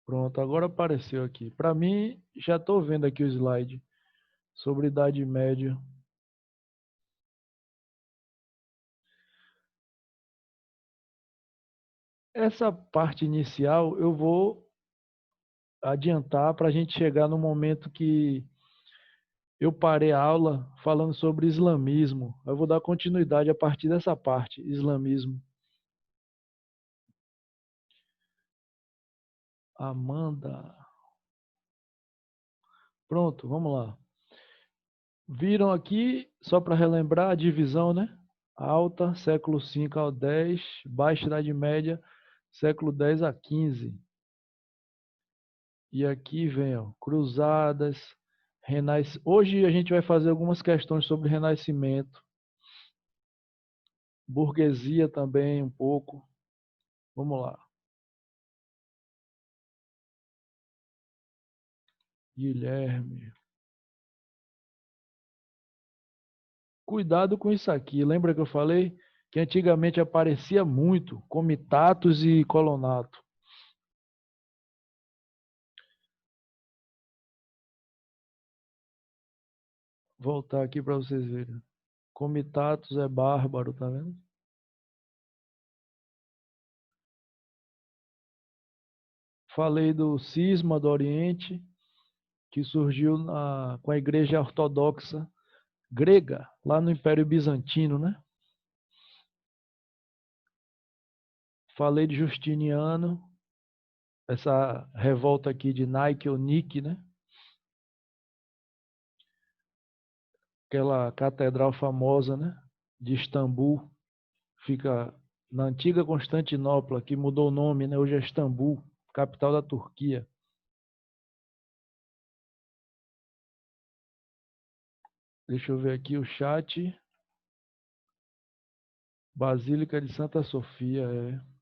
Pronto, agora apareceu aqui. Para mim, já estou vendo aqui o slide sobre Idade Média. Essa parte inicial eu vou adiantar para a gente chegar no momento que eu parei a aula falando sobre islamismo. Eu vou dar continuidade a partir dessa parte, islamismo. Amanda. Pronto, vamos lá. Viram aqui, só para relembrar, a divisão, né? Alta, século V ao X, Baixa Idade Média, século X a XV. E aqui vem, ó, cruzadas, Hoje a gente vai fazer algumas questões sobre renascimento, burguesia também um pouco. Vamos lá. Guilherme. Cuidado com isso aqui. Lembra que eu falei que antigamente aparecia muito comitatus e colonato. Voltar aqui para vocês verem. Comitatus é bárbaro, tá vendo? Falei do cisma do Oriente, que surgiu com a Igreja Ortodoxa grega, lá no Império Bizantino, né? Falei de Justiniano, essa revolta aqui de Nike ou Nick, né? Aquela catedral famosa, né? De Istambul, fica na antiga Constantinopla, que mudou o nome, né? Hoje é Istambul, capital da Turquia. Deixa eu ver aqui o chat. Basílica de Santa Sofia, é.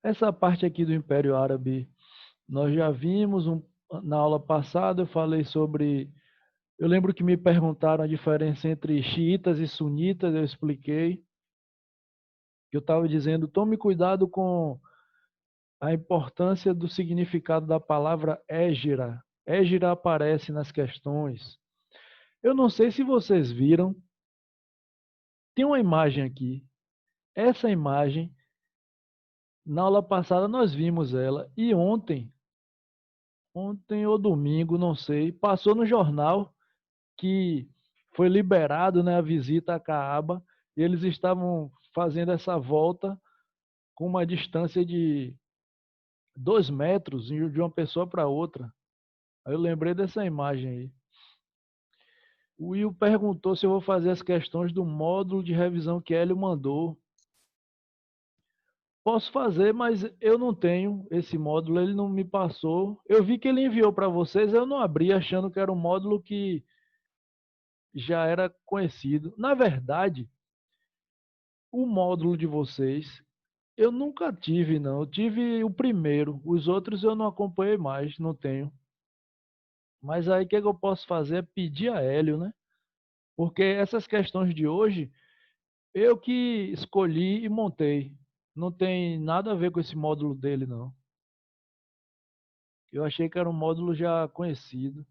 Essa parte aqui do Império Árabe, nós já vimos na aula passada, eu falei sobre. Eu lembro que me perguntaram a diferença entre xiitas e sunitas, eu expliquei. Eu estava dizendo, tome cuidado com a importância do significado da palavra égira. Égira aparece nas questões. Eu não sei se vocês viram, tem uma imagem aqui. Essa imagem, na aula passada nós vimos ela, e ontem ou domingo, não sei, passou no jornal que foi liberado, né, a visita a Caaba, e eles estavam fazendo essa volta com uma distância de 2 metros de uma pessoa para outra. Aí eu lembrei dessa imagem aí. O Will perguntou se eu vou fazer as questões do módulo de revisão que Hélio mandou. Posso fazer, mas eu não tenho esse módulo, ele não me passou. Eu vi que ele enviou para vocês, eu não abri achando que era um módulo que já era conhecido. Na verdade, o módulo de vocês eu nunca tive, não. Eu tive o primeiro, os outros eu não acompanhei mais, não tenho. Mas aí o que eu posso fazer é pedir a Hélio, né? Porque essas questões de hoje, eu que escolhi e montei. Não tem nada a ver com esse módulo dele, não. Eu achei que era um módulo já conhecido.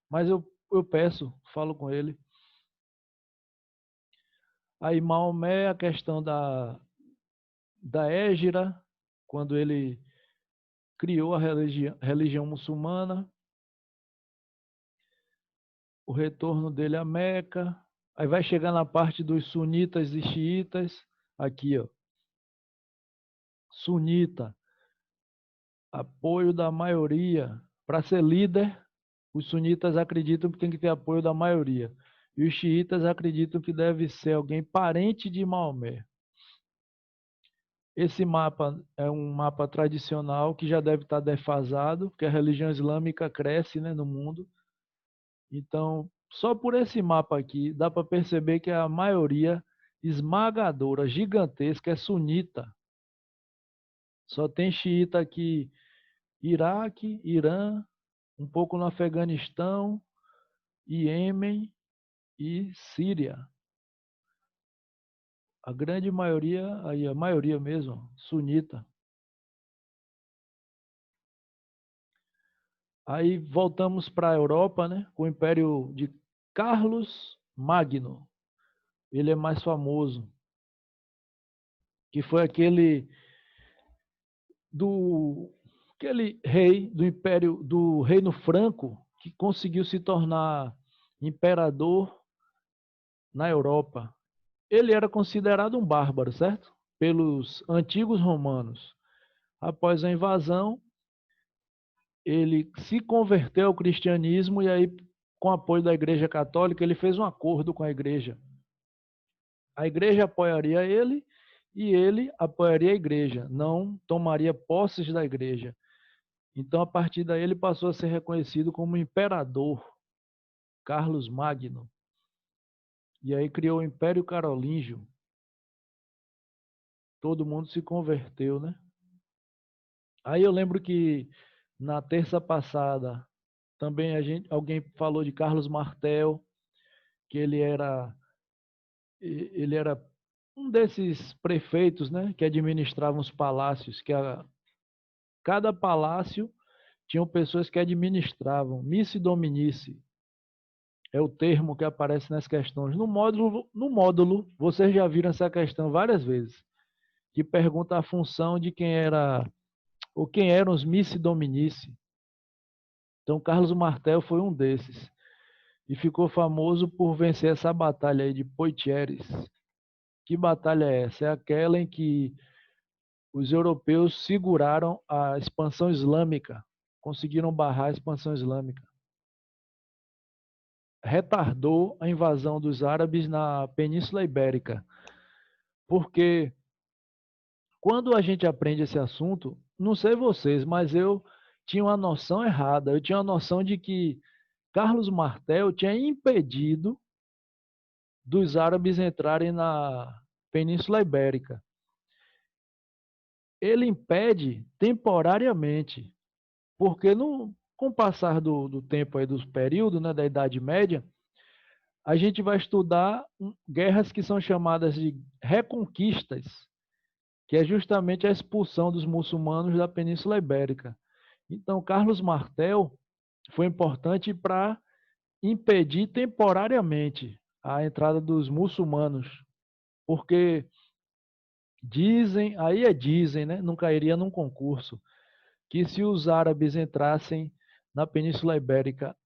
Mas eu peço, falo com ele. Aí Maomé, a questão da Égira, quando ele criou a religião muçulmana, o retorno dele a Meca. Aí vai chegar na parte dos sunitas e xiitas. Aqui, ó. Sunita, apoio da maioria. Para ser líder, os sunitas acreditam que tem que ter apoio da maioria. E os xiitas acreditam que deve ser alguém parente de Maomé. Esse mapa é um mapa tradicional que já deve estar defasado, porque a religião islâmica cresce, né, no mundo. Então, só por esse mapa aqui, dá para perceber que a maioria esmagadora, gigantesca, é sunita. Só tem xiita aqui, Iraque, Irã, um pouco no Afeganistão, Iêmen e Síria. A grande maioria, aí a maioria mesmo, sunita. Aí voltamos para a Europa, né, com o Império de Carlos Magno. Ele é mais famoso, que foi aquele rei do Império do Reino Franco que conseguiu se tornar imperador na Europa. Ele era considerado um bárbaro, certo? Pelos antigos romanos. Após a invasão, ele se converteu ao cristianismo e aí, com apoio da Igreja Católica, ele fez um acordo com a Igreja. A Igreja apoiaria ele e ele apoiaria a Igreja, não tomaria posses da Igreja. Então, a partir daí, ele passou a ser reconhecido como imperador, Carlos Magno. E aí criou o Império Carolíngio. Todo mundo se converteu, né? Aí eu lembro que na terça passada também alguém falou de Carlos Martel, que ele era um desses prefeitos, né, que administravam os palácios, cada palácio tinham pessoas que administravam, missi dominici, é o termo que aparece nas questões. No módulo, vocês já viram essa questão várias vezes, que pergunta a função de quem era, ou quem eram os missi dominici. Então, Carlos Martel foi um desses. E ficou famoso por vencer essa batalha aí de Poitiers. Que batalha é essa? É aquela em que os europeus seguraram a expansão islâmica, conseguiram barrar a expansão islâmica. Retardou a invasão dos árabes na Península Ibérica. Porque quando a gente aprende esse assunto, não sei vocês, mas eu tinha uma noção errada. Eu tinha uma noção de que Carlos Martel tinha impedido dos árabes entrarem na Península Ibérica. Ele impede temporariamente, porque com o passar do tempo aí, dos períodos, né, da Idade Média, a gente vai estudar guerras que são chamadas de reconquistas, que é justamente a expulsão dos muçulmanos da Península Ibérica. Então, Carlos Martel foi importante para impedir temporariamente a entrada dos muçulmanos, porque dizem, dizem, né? Não cairia num concurso, que se os árabes entrassem na Península Ibérica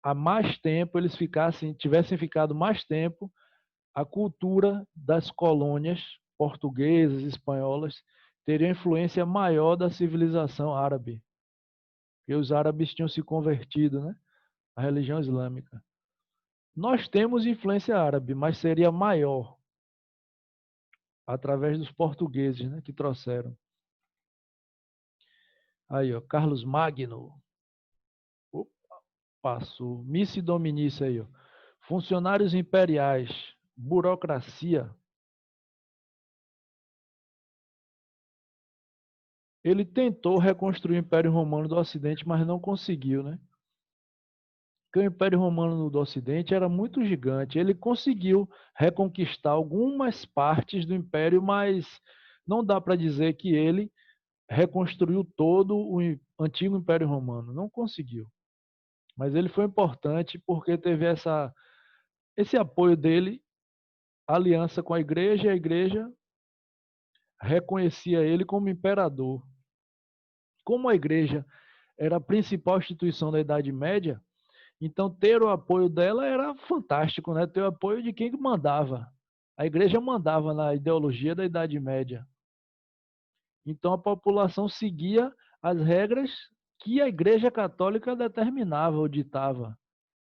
há mais tempo, tivessem ficado mais tempo, a cultura das colônias portuguesas, espanholas, teria influência maior da civilização árabe, porque os árabes tinham se convertido, né, à religião islâmica. Nós temos influência árabe, mas seria maior através dos portugueses, né, que trouxeram. Aí, ó, Carlos Magno. Opa, passou. Missi Dominici aí, ó. Funcionários imperiais. Burocracia. Ele tentou reconstruir o Império Romano do Ocidente, mas não conseguiu, né? Porque o Império Romano do Ocidente era muito gigante. Ele conseguiu reconquistar algumas partes do Império, mas não dá para dizer que ele reconstruiu todo o antigo Império Romano. Não conseguiu. Mas ele foi importante porque teve esse apoio dele, aliança com a igreja reconhecia ele como imperador. Como a igreja era a principal instituição da Idade Média, então ter o apoio dela era fantástico, né? Ter o apoio de quem mandava. A igreja mandava na ideologia da Idade Média. Então a população seguia as regras que a Igreja Católica determinava ou ditava.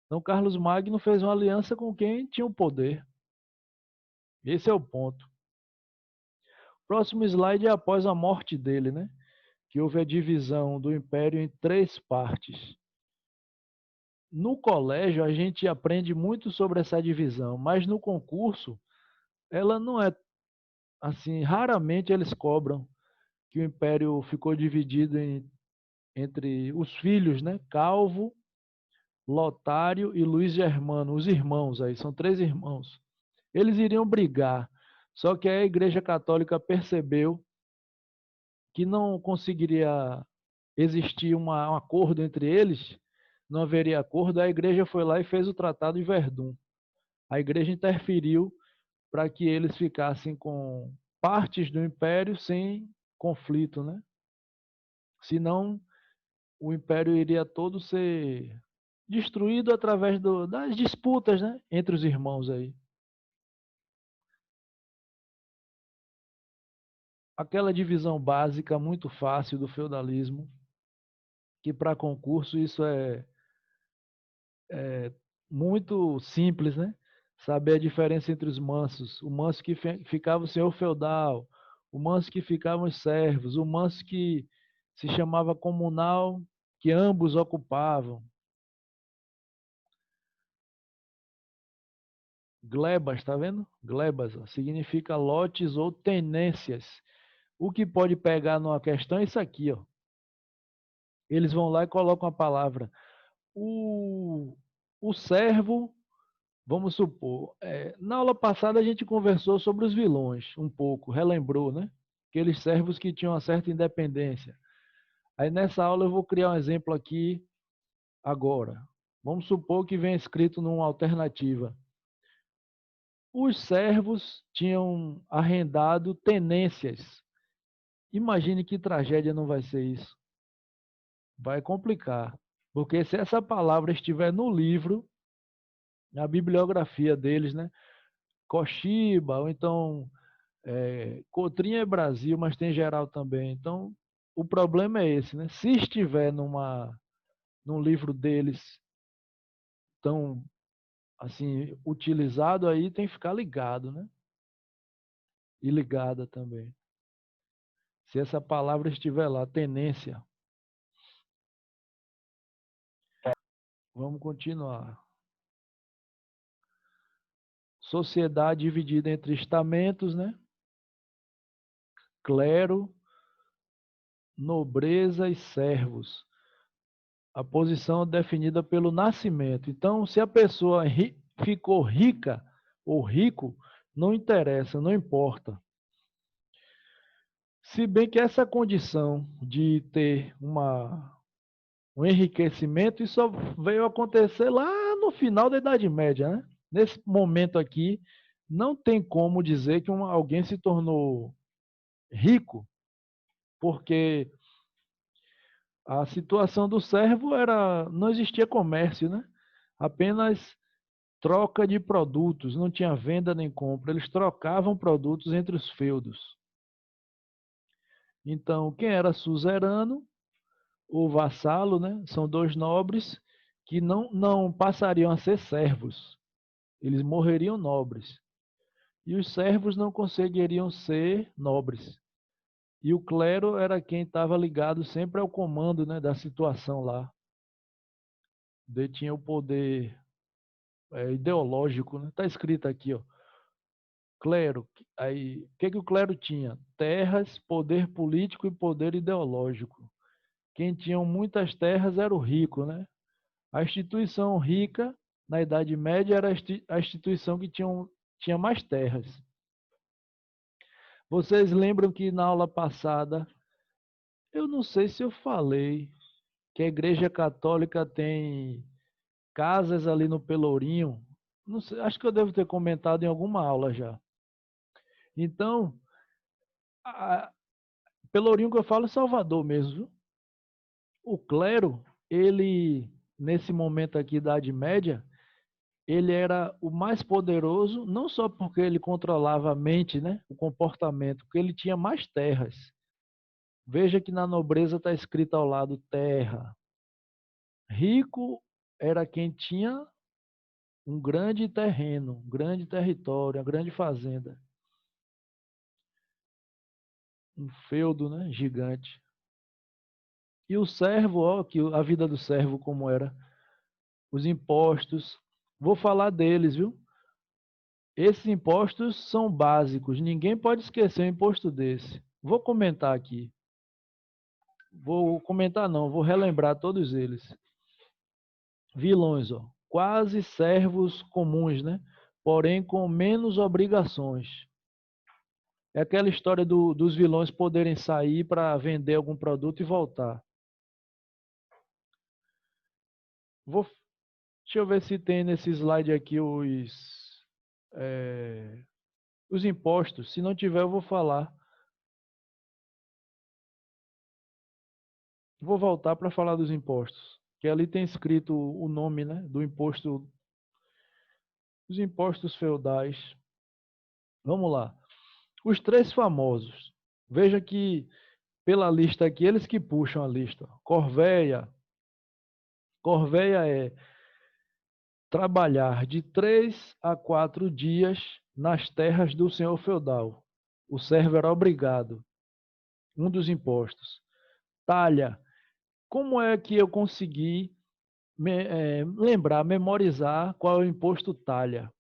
Então Carlos Magno fez uma aliança com quem tinha o poder. Esse é o ponto. Próximo slide é após a morte dele, né? Que houve a divisão do império em 3 partes. No colégio, a gente aprende muito sobre essa divisão, mas no concurso, ela não é assim, raramente eles cobram que o império ficou dividido entre os filhos, né? Calvo, Lotário e Luiz Germano, os irmãos aí, são 3 irmãos. Eles iriam brigar Só que a Igreja Católica percebeu que não conseguiria existir um acordo entre eles, não haveria acordo, a Igreja foi lá e fez o Tratado de Verdun. A Igreja interferiu para que eles ficassem com partes do Império sem conflito, né? Senão, o Império iria todo ser destruído através das disputas, né? Entre os irmãos aí. Aquela divisão básica muito fácil do feudalismo, que para concurso isso é muito simples, né? Saber a diferença entre os mansos. O manso que ficava o senhor feudal, o manso que ficavam os servos, o manso que se chamava comunal, que ambos ocupavam. Glebas, tá vendo? Glebas, ó, significa lotes ou tenências. O que pode pegar numa questão é isso aqui, ó. Eles vão lá e colocam a palavra. O, o servo, vamos supor, na aula passada a gente conversou sobre os vilões, um pouco, relembrou, né? Aqueles servos que tinham uma certa independência. Aí nessa aula eu vou criar um exemplo aqui agora. Vamos supor que vem escrito numa alternativa. Os servos tinham arrendado tenências. Imagine que tragédia não vai ser isso. Vai complicar. Porque se essa palavra estiver no livro, na bibliografia deles, né? Coshiba, ou então Cotrim é Brasil, mas tem geral também. Então, o problema é esse, né? Se estiver num livro deles tão assim utilizado aí, tem que ficar ligado, né? E ligada também. Se essa palavra estiver lá, tenência. Vamos continuar. Sociedade dividida entre estamentos, né? Clero, nobreza e servos. A posição é definida pelo nascimento. Então, se a pessoa ficou rica ou rico, não interessa, não importa. Se bem que essa condição de ter um enriquecimento, isso só veio acontecer lá no final da Idade Média, né? Nesse momento aqui, não tem como dizer que alguém se tornou rico, porque a situação do servo era, não existia comércio, né? Apenas troca de produtos, não tinha venda nem compra, eles trocavam produtos entre os feudos. Então, quem era suzerano, o vassalo, né? São dois nobres que não passariam a ser servos, eles morreriam nobres. E os servos não conseguiriam ser nobres. E o clero era quem estava ligado sempre ao comando, né, da situação lá. Detinha o poder ideológico, né? Está escrito aqui, ó. Clero. Aí, o que o clero tinha? Terras, poder político e poder ideológico. Quem tinha muitas terras era o rico, né? A instituição rica, na Idade Média, era a instituição que tinha mais terras. Vocês lembram que na aula passada, eu não sei se eu falei, que a Igreja Católica tem casas ali no Pelourinho. Não sei, acho que eu devo ter comentado em alguma aula já. Então, Pelourinho que eu falo é Salvador mesmo. Viu? O clero, ele, nesse momento aqui da Idade Média, ele era o mais poderoso, não só porque ele controlava a mente, né, o comportamento, porque ele tinha mais terras. Veja que na nobreza está escrito ao lado terra. Rico era quem tinha um grande terreno, um grande território, uma grande fazenda. Um feudo, né, gigante. E o servo, ó, que a vida do servo como era. Os impostos, vou falar deles, viu? Esses impostos são básicos, ninguém pode esquecer um imposto desse. Vou comentar aqui. Vou comentar não, vou relembrar todos eles. Vilões, ó, quase servos comuns, né? Porém com menos obrigações. É aquela história dos vilões poderem sair para vender algum produto e voltar. Vou, deixa eu ver se tem nesse slide aqui os impostos. Se não tiver, eu vou falar. Vou voltar para falar dos impostos. Que ali tem escrito o nome, né, do imposto, os impostos feudais. Vamos lá. Os três famosos. Veja que pela lista aqui, eles que puxam a lista. Corveia. Corveia é trabalhar de 3 a 4 dias nas terras do senhor feudal. O servo era obrigado. Um dos impostos. Talha. Como é que eu consegui lembrar, memorizar qual é o imposto talha?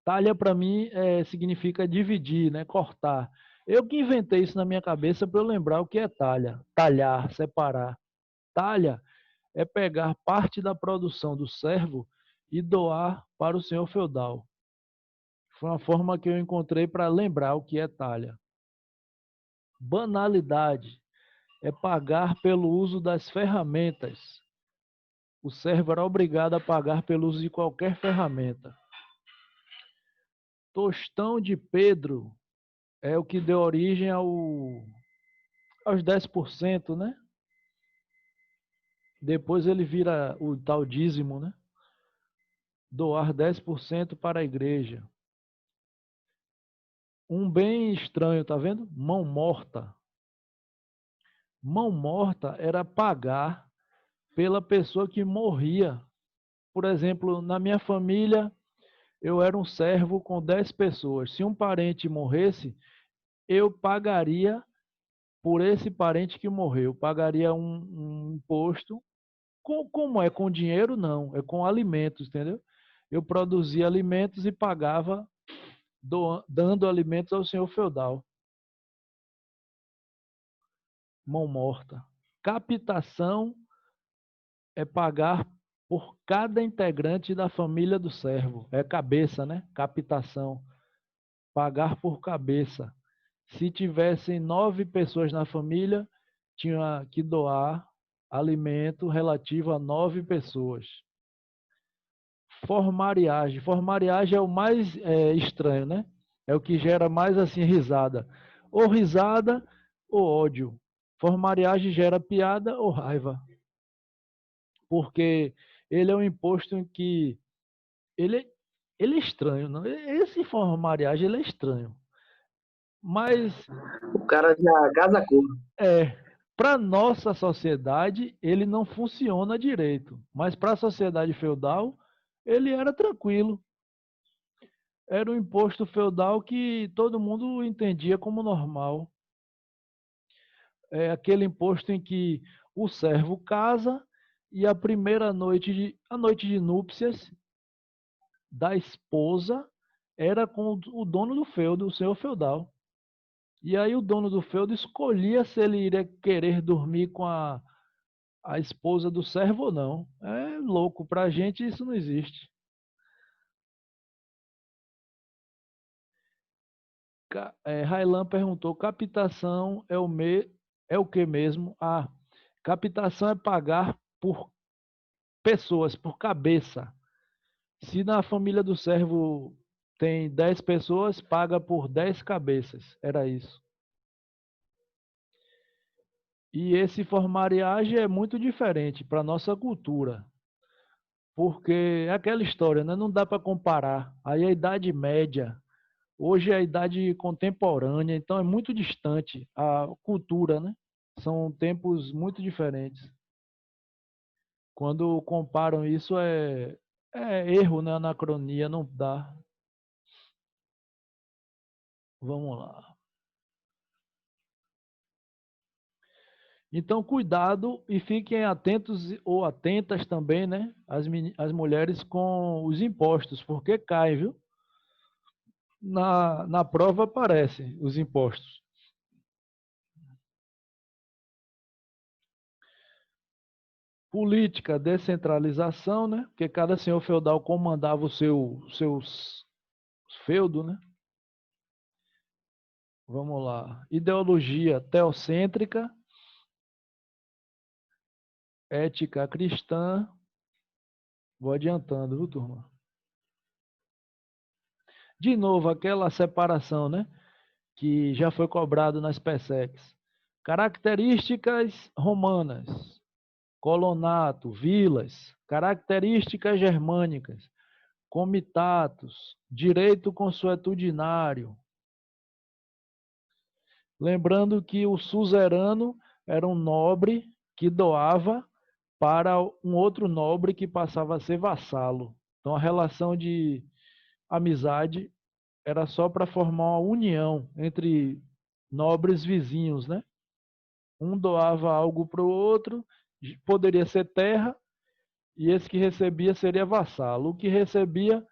Talha para mim significa dividir, né? Cortar. Eu que inventei isso na minha cabeça para eu lembrar o que é talha. Talhar, separar. Talha é pegar parte da produção do servo e doar para o senhor feudal. Foi uma forma que eu encontrei para lembrar o que é talha. Banalidade é pagar pelo uso das ferramentas. O servo era obrigado a pagar pelo uso de qualquer ferramenta. Tostão de Pedro é o que deu origem aos 10%, né? Depois ele vira o tal dízimo, né? Doar 10% para a igreja. Um bem estranho, tá vendo? Mão morta. Mão morta era pagar pela pessoa que morria. Por exemplo, na minha família, eu era um servo com 10 pessoas. Se um parente morresse, eu pagaria por esse parente que morreu. Pagaria um imposto. Como é com dinheiro? Não. É com alimentos, entendeu? Eu produzia alimentos e pagava dando alimentos ao senhor feudal. Mão morta. Captação é pagar por cada integrante da família do servo. É cabeça, né? Captação. Pagar por cabeça. Se tivessem 9 pessoas na família, tinha que doar alimento relativo a 9 pessoas. Formariagem. Formariagem é o mais estranho, né? É o que gera mais assim risada. Ou risada ou ódio. Formariagem gera piada ou raiva. Porque ele é um imposto em que ele, ele é estranho. Não? Esse formariagem ele é estranho. Mas O cara já gasacou. para nossa sociedade ele não funciona direito. Mas para a sociedade feudal ele era tranquilo. Era um imposto feudal que todo mundo entendia como normal. É aquele imposto em que o servo casa e a primeira a noite de núpcias da esposa era com o dono do feudo, o senhor feudal. E aí o dono do feudo escolhia se ele iria querer dormir com a esposa do servo ou não. É louco, pra gente isso não existe. Railan perguntou: captação é o que mesmo? Ah, captação é pagar por pessoas, por cabeça. Se na família do servo tem 10 pessoas, paga por 10 cabeças. Era isso. E esse formariagem é muito diferente para a nossa cultura. Porque é aquela história, né? Não dá para comparar. Aí a Idade Média, hoje é a Idade Contemporânea, então é muito distante a cultura, né? São tempos muito diferentes. Quando comparam isso é erro, né? Anacronia, não dá. Vamos lá. Então, cuidado e fiquem atentos ou atentas também, né? As mulheres com os impostos, porque cai, viu? Na prova aparecem os impostos. Política, descentralização, né? Porque cada senhor feudal comandava seus feudo, né? Vamos lá. Ideologia teocêntrica, ética cristã. Vou adiantando, viu, turma? De novo, aquela separação, né? Que já foi cobrado nas PSECs. Características romanas, colonato, vilas, características germânicas, comitatus, direito consuetudinário. Lembrando que o suzerano era um nobre que doava para um outro nobre que passava a ser vassalo. Então a relação de amizade era só para formar uma união entre nobres vizinhos, né? Um doava algo para o outro, poderia ser terra, e esse que recebia seria vassalo. O que recebia,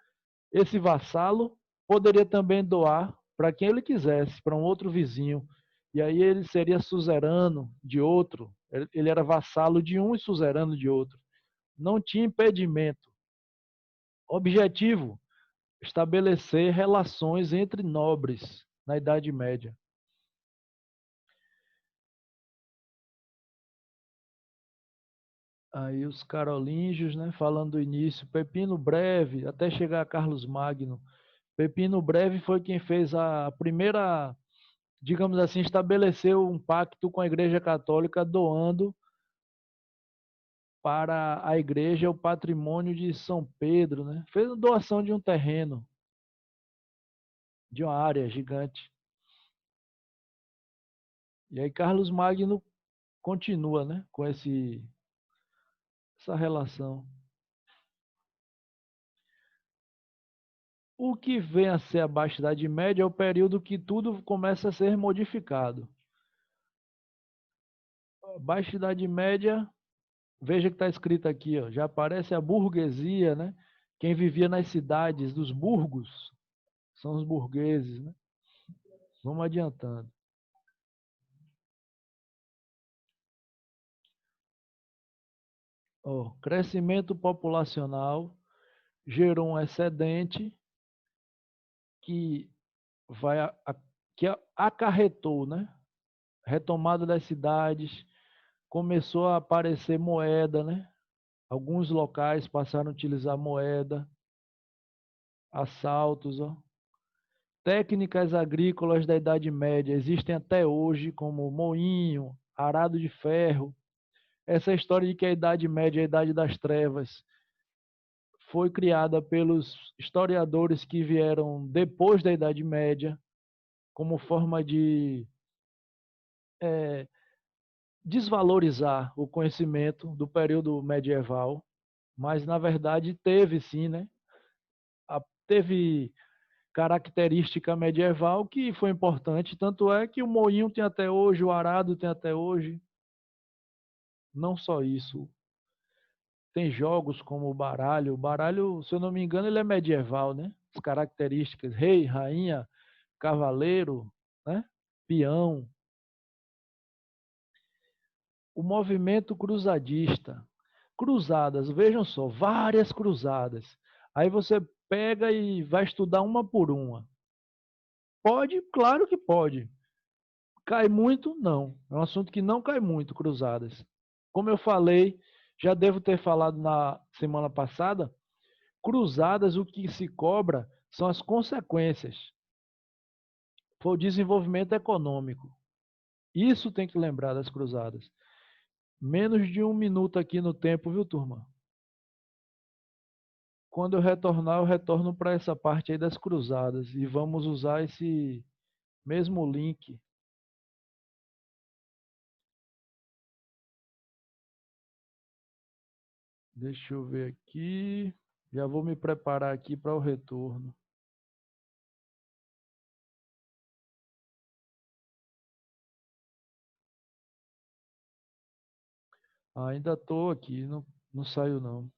esse vassalo, poderia também doar para quem ele quisesse, para um outro vizinho. E aí ele seria suzerano de outro. Ele era vassalo de um e suzerano de outro. Não tinha impedimento. Objetivo: estabelecer relações entre nobres na Idade Média. Aí os carolíngios, né, falando do início, Pepino Breve, até chegar a Carlos Magno. Pepino Breve foi quem fez a primeira, digamos assim, estabeleceu um pacto com a Igreja Católica doando para a igreja o patrimônio de São Pedro, né? Fez a doação de um terreno, de uma área gigante. E aí Carlos Magno continua, né, com essa relação. O que vem a ser a Baixa Idade Média é o período que tudo começa a ser modificado. A Baixa Idade Média, veja que está escrito aqui, ó, já aparece a burguesia, né? Quem vivia nas cidades dos burgos são os burgueses, né? Vamos adiantando. Ó, crescimento populacional gerou um excedente que vai que acarretou, né? Retomada das cidades, começou a aparecer moeda, né? Alguns locais passaram a utilizar moeda, assaltos, ó. Técnicas agrícolas da Idade Média existem até hoje, como moinho, arado de ferro. Essa história de que a Idade Média é a Idade das Trevas foi criada pelos historiadores que vieram depois da Idade Média, como forma de é, desvalorizar o conhecimento do período medieval, mas na verdade teve sim, né? Teve característica medieval que foi importante, tanto é que o moinho tem até hoje, o arado tem até hoje. Não só isso, tem jogos como o baralho. O baralho, se eu não me engano, ele é medieval, né? As características, rei, rainha, cavaleiro, né? Peão. O movimento cruzadista. Cruzadas, vejam só, várias cruzadas. Aí você pega e vai estudar uma por uma. Pode? Claro que pode. Cai muito? Não. É um assunto que não cai muito, cruzadas. Como eu falei, já devo ter falado na semana passada, cruzadas, o que se cobra são as consequências. Foi o desenvolvimento econômico. Isso tem que lembrar das cruzadas. Menos de um minuto aqui no tempo, viu, turma? Quando eu retornar, eu retorno para essa parte aí das cruzadas e vamos usar esse mesmo link. Deixa eu ver aqui. Já vou me preparar aqui para o retorno. Ainda estou aqui, não, não saiu não.